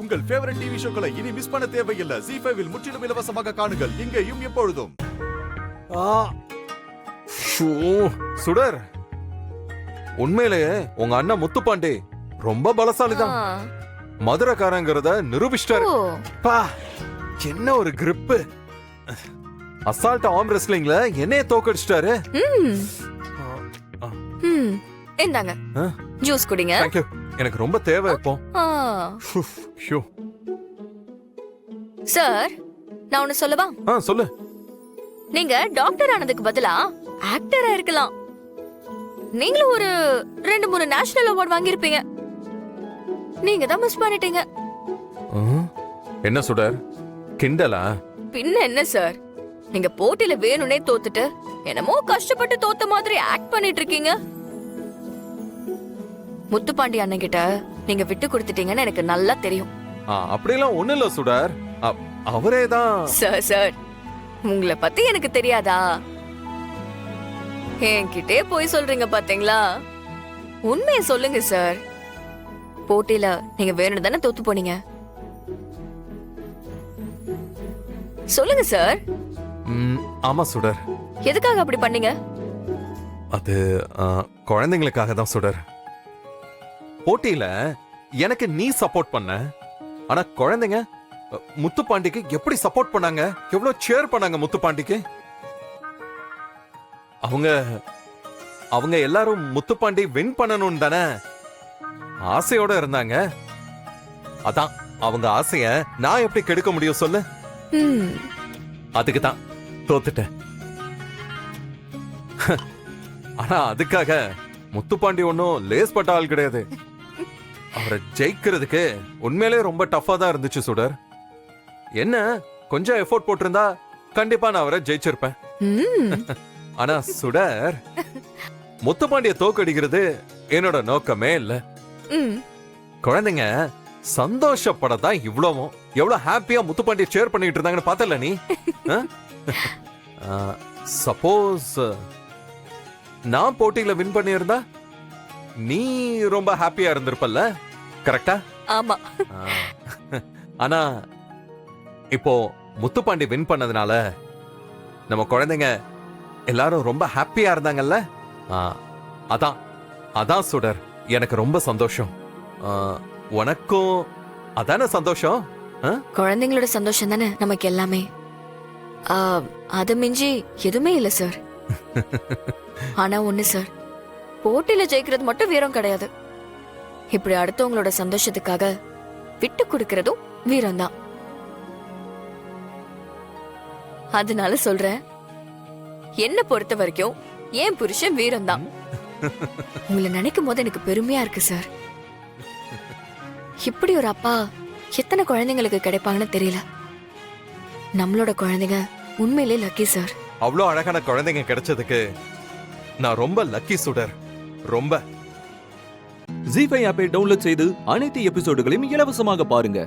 உங்கள் favourite TV ஷோக்களை இனி miss பண்ண தேவையில்லை. ZEE5 இல் முற்றிலும் இலவசமாக காணுங்கள். இங்கேயும் எப்பொழுதும். சுடர், உண்மையிலேயே உங்க அண்ணன் முத்துப்பாண்டி ரொம்ப பலசாலிதான். மதுரைக்காரங்கிறத நிரூபிச்சிட்டாரு. பா, என்ன ஒரு கிரிப்! அசால்ட் ஆர்ம் ரெஸ்லிங்ல என்னைய தோக்கடிச்சிட்டாரு. இந்தாங்க ஜூஸ் குடிங்க. தேங்க்யூ. எனக்கு ரொம்ப தேவை இப்போ. சார், நான் ஒன்னு சொல்லவா? சொல்லு. நீங்க டாக்டர் ஆனதுக்கு பதிலா ஆக்டரா இருக்கலாம். நீங்களும் ஒரு 2-3 நேஷனல் அவார்ட் வாங்கியிருப்பீங்க. நீங்க தான் மிஸ் பண்ணிட்டீங்க. என்ன சுடர், கிண்டலா? பின்ன என்ன சார், நீங்க போட்டியில வேணும்னே தோத்துட்டு என்னமோ கஷ்டப்பட்டு தோத்த மாதிரி ஆக்ட் பண்ணிட்டு இருக்கீங்க. முத்துப்பாண்டி அண்ணன் கிட்ட நீங்க விட்டு கொடுத்துட்டீங்கன்னு எனக்கு நல்லா தெரியும். அப்படிலாம் ஒண்ணு இல்ல சுடர், அவரே தான். சார், உங்களை பத்தி எனக்கு தெரியாதா? என்கிட்டே போய் சொல்றீங்க பாத்தீங்களா? உண்மையை சொல்லுங்க சார். போட்டியில நீங்க வேணும் தானே தோத்து போனீங்க. சொல்லுங்க சார். ஆமா சுடர். எதுக்காக அப்படி பண்ணீங்க? அது குழந்தைங்களுக்காக தான் சுடர். போட்டியில எனக்கு நீ சப்போர்ட் பண்ண, ஆனா குழந்தைங்க முத்துப்பாண்டிக்கு எப்படி சப்போர்ட் பண்ணாங்க, எவ்வளவு சேர் பண்ணாங்க முத்துப்பாண்டிக்கு. அவங்க எல்லாரும் முத்துப்பாண்டி வின் பண்ணணும் தானே ஆசையோட இருந்தாங்க. அதான் அவங்க ஆசைய நான் எப்படி கெடுக்க முடியும் சொல்லு? அதுக்கு தான் தோத்துட்டேன். ஆனா அதுக்காக முத்துப்பாண்டி ஒன்னும் லேஸ் பட்ட ஆள் கிடையாது. அவரை ஜெயிக்கிறதுக்கு உண்மையிலே ரொம்ப டஃபா தான் இருந்துச்சு சுடர். என்ன கொஞ்சம் எஃபோர்ட் போட்டிருந்தா கண்டிப்பா நான் அவரை ஜெயிச்சிருப்பேன். ஆனா சுடர், முத்துப்பாண்டிய தோக்கடிக்கிறது என்னோட நோக்கமே இல்ல. குழந்தைங்க சந்தோஷப்படதான் இவ்வளவும் எவ்வளவு ஹாப்பியா முத்துப்பாண்டிய ஷேர் பண்ணிட்டு இருந்தாங்கன்னு பார்த்தல நீ. சப்போஸ் நான் போட்டியில வின் பண்ணியிருந்தா நீ ரொம்ப ஹாப்பியா இருந்திருப்பல்ல, கரெக்டா? ஆமா. ஆனா இப்போ முத்துப்பாண்டி வின் பண்ணதுனால நம்ம குழந்தைங்க எல்லாரும் ரொம்ப ஹாப்பியா இருந்தாங்கல்ல. அதான் சுடர், எனக்கு ரொம்ப சந்தோஷம். உனக்கும் அதான சந்தோஷம்? குழந்தைங்களோட சந்தோஷம் தானே நமக்கு எல்லாமே. அது மிஞ்சி எதுவுமே இல்ல சார். ஆனா ஒண்ணு சார், போட்டியில ஜெயிக்கிறது மட்டும் வீரம் கிடையாது. இப்படி அடுத்தவங்களோட சந்தோஷத்துக்காக விட்டு கொடுக்கறதும் வீரம் தான். அதனால சொல்றேன், என்ன பொறுத்த வரைக்கும் என் புருஷன் வீரம் தான். உங்களை நினைக்கும் போது எனக்கு பெருமையா இருக்கு சார். இப்படி ஒரு அப்பா எத்தனை குழந்தைங்களுக்கு கிடைப்பாங்கன்னு தெரியல. நம்மளோட குழந்தைங்க உண்மையிலே லக்கி சார். அவ்வளோ அழகான குழந்தைங்க கிடைச்சதுக்கு நான் ரொம்ப லக்கி சுடர், ரொம்ப. ZEE5 ஆப்பை டவுன்லோட் செய்து அனைத்து எபிசோடுகளையும் இலவசமாக பாருங்க.